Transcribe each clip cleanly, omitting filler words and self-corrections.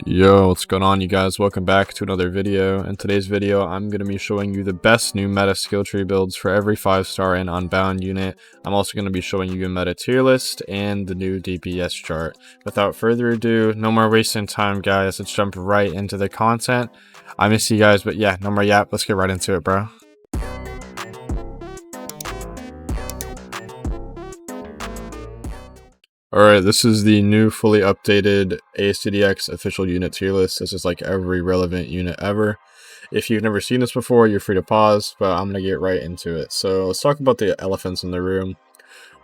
Yo, what's going on, you guys? Welcome back to another video. In today's video, I'm going to be showing you the best new meta skill tree builds for every 5-star and Unbound unit. I'm also going to be showing you a meta tier list and the new DPS chart. Without further ado, no more wasting time, guys. Let's jump right into the content. I miss you guys, but yeah, no more yap. Let's get right into it, bro. Alright, this is the new fully updated ASTD X official unit tier list. This is like every relevant unit ever. If you've never seen this before, you're free to pause, but I'm going to get right into it. So let's talk about the elephants in the room.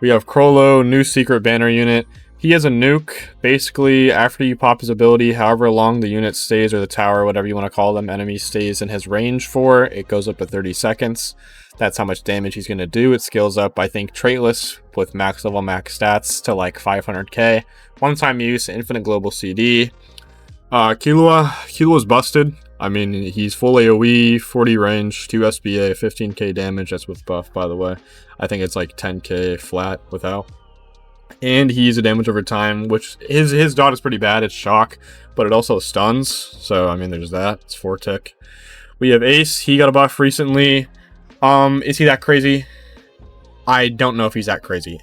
We have Chrollo, new secret banner unit. He has a nuke. Basically, after you pop his ability, however long the unit stays, or the tower, whatever you want to call them, enemy stays in his range for, it goes up to 30 seconds. That's how much damage he's going to do. It scales up, I think, traitless with max level, max stats to like 500k. One-time use, infinite global CD. Killua's busted. I mean, he's full AoE, 40 range, 2 SBA, 15k damage. That's with buff, by the way. I think it's like 10k flat without. And he's a damage over time, which his dot is pretty bad. It's shock, but it also stuns. So, I mean, there's that. It's 4 tick. We have Ace. He got a buff recently. Is he that crazy? I don't know if he's that crazy.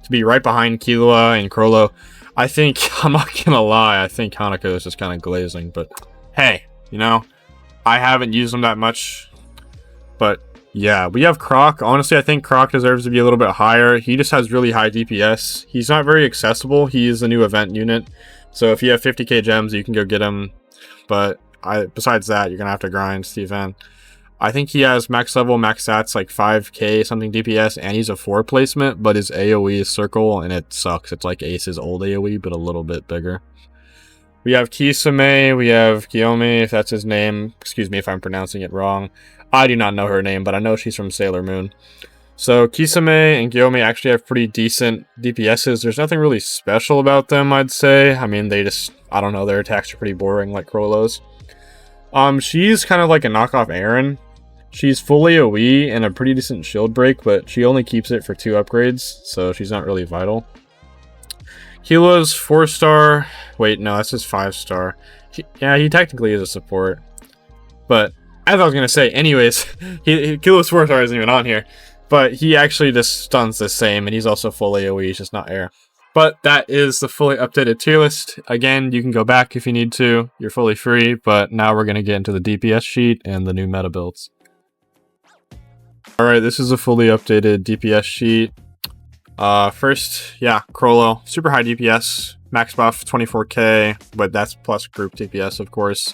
To be right behind Killua and Chrollo, I think, I'm not gonna lie, I think Hanako is just kind of glazing, but hey, you know, I haven't used him that much, but yeah, we have Croc. Honestly, I think Croc deserves to be a little bit higher. He just has really high DPS. He's not very accessible. He is the new event unit, so if you have 50k gems, you can go get him, but besides that, you're gonna have to grind the event. I think he has max level, max stats, like 5k something DPS, and he's a 4 placement, but his AoE is circle, and it sucks. It's like Ace's old AoE, but a little bit bigger. We have Kisame, we have Kiyomi, if that's his name. Excuse me if I'm pronouncing it wrong. I do not know her name, but I know she's from Sailor Moon. So Kisame and Kiyomi actually have pretty decent DPSs. There's nothing really special about them, I'd say. I mean, they just, I don't know, their attacks are pretty boring, like Chrollo's. She's kind of like a knockoff Aaron. She's full AoE and a pretty decent shield break, but she only keeps it for 2 upgrades, so she's not really vital. Killua's 4-star. Wait, no, that's his 5-star. Yeah, he technically is a support. But, as I was going to say, anyways, Killua's 4-star isn't even on here. But he actually just stuns the same, and he's also full AoE, he's just not air. But that is the fully updated tier list. Again, you can go back if you need to. You're fully free, but now we're going to get into the DPS sheet and the new meta builds. Alright, this is a fully updated DPS sheet. First, yeah, Chrollo, super high DPS, max buff 24k, but that's plus group DPS, of course.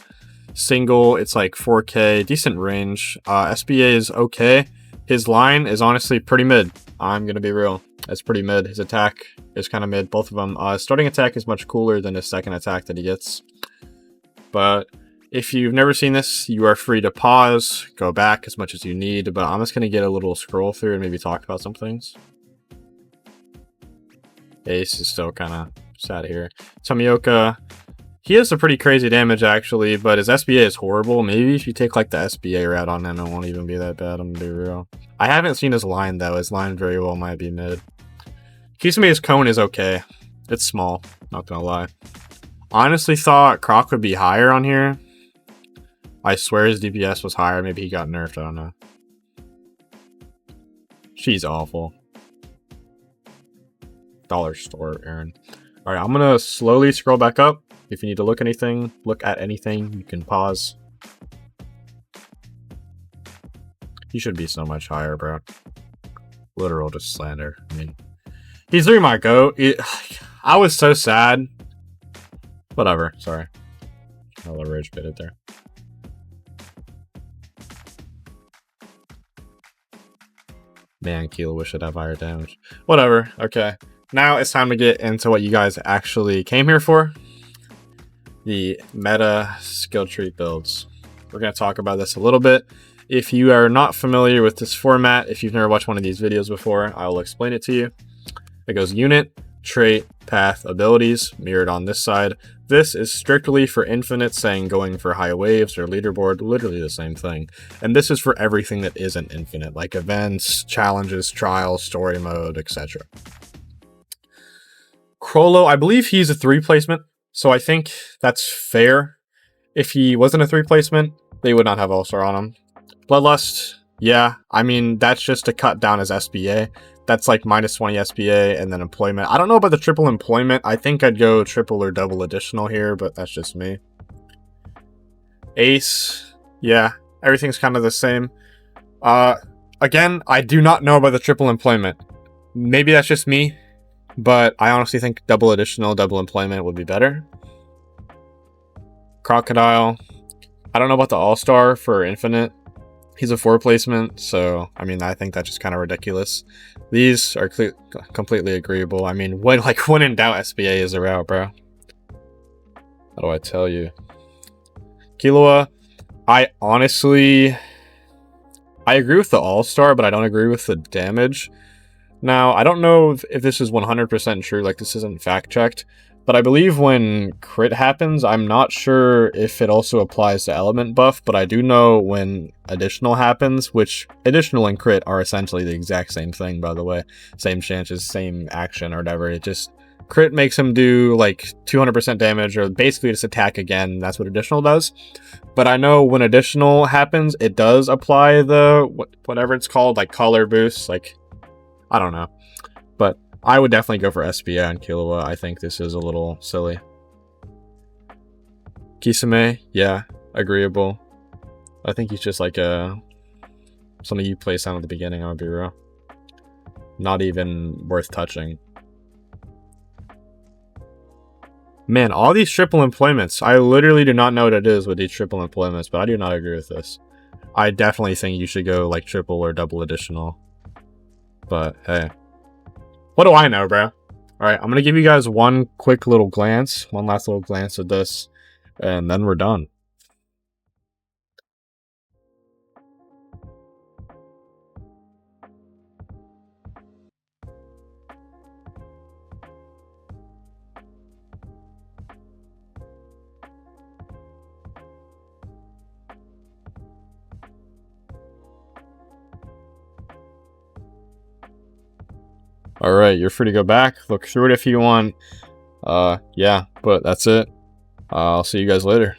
Single, it's like 4k, decent range. SBA is okay. His line is honestly pretty mid. I'm gonna be real. It's pretty mid. His attack is kind of mid, both of them. Starting attack is much cooler than his second attack that he gets. But if you've never seen this, you are free to pause, go back as much as you need, but I'm just going to get a little scroll through and maybe talk about some things. Ace is still kind of sad here. Tomioka, he has some pretty crazy damage actually, but his SBA is horrible. Maybe if you take like the SBA route on him, it won't even be that bad, I'm going to be real. I haven't seen his line though. His line very well might be mid. Kisame's cone is okay. It's small, not going to lie. Honestly thought Croc would be higher on here. I swear his DPS was higher. Maybe he got nerfed. I don't know. She's awful. Dollar store, Aaron. Alright, I'm going to slowly scroll back up. If you need to look at anything, you can pause. He should be so much higher, bro. Literal just slander. I mean, he's literally my GOAT. I was so sad. Whatever. Sorry. A little rage baited there. Man, Killua should have higher damage. Whatever, okay. Now it's time to get into what you guys actually came here for. The meta skill tree builds. We're going to talk about this a little bit. If you are not familiar with this format, if you've never watched one of these videos before, I will explain it to you. It goes unit, trait, path, abilities, mirrored on this side. This is strictly for infinite, saying going for high waves or leaderboard, literally the same thing. And this is for everything that isn't infinite, like events, challenges, trials, story mode, etc. Chrollo, I believe he's a 3 placement, So I think that's fair. If he wasn't a 3 placement, they would not have All-Star on him. Bloodlust, yeah. I mean, that's just to cut down his SBA. That's like minus 20 SBA and then employment. I don't know about the triple employment. I think I'd go triple or double additional here, but that's just me. Ace, yeah. Everything's kind of the same. Again, I do not know about the triple employment. Maybe that's just me, but I honestly think double additional, double employment would be better. Crocodile, I don't know about the All-Star for Infinite. He's a 4 placement, so I mean, I think that's just kind of ridiculous. These are completely agreeable. I mean, when in doubt, SBA is a route, bro. How do I tell you? Killua, I agree with the All-Star, but I don't agree with the damage. Now, I don't know if this is 100% true, like this isn't fact-checked, but I believe when crit happens, I'm not sure if it also applies to element buff, but I do know when additional happens, which additional and crit are essentially the exact same thing, by the way. Same chances, same action, or whatever. It just, crit makes him do like 200% damage, or basically just attack again. That's what additional does. But I know when additional happens, it does apply the, whatever it's called, like color boost, like, I don't know. But I would definitely go for SBA on Killua. I think this is a little silly. Kisame, yeah, agreeable. I think he's just like something you place on at the beginning, I would be real. Not even worth touching. Man, all these triple employments, I literally do not know what it is with these triple employments, but I do not agree with this. I definitely think you should go like triple or double additional. But hey, what do I know, bro? All right, I'm gonna give you guys one quick little glance, one last little glance at this, and then we're done. All right, you're free to go back, look through it if you want. Yeah, but that's it. I'll see you guys later.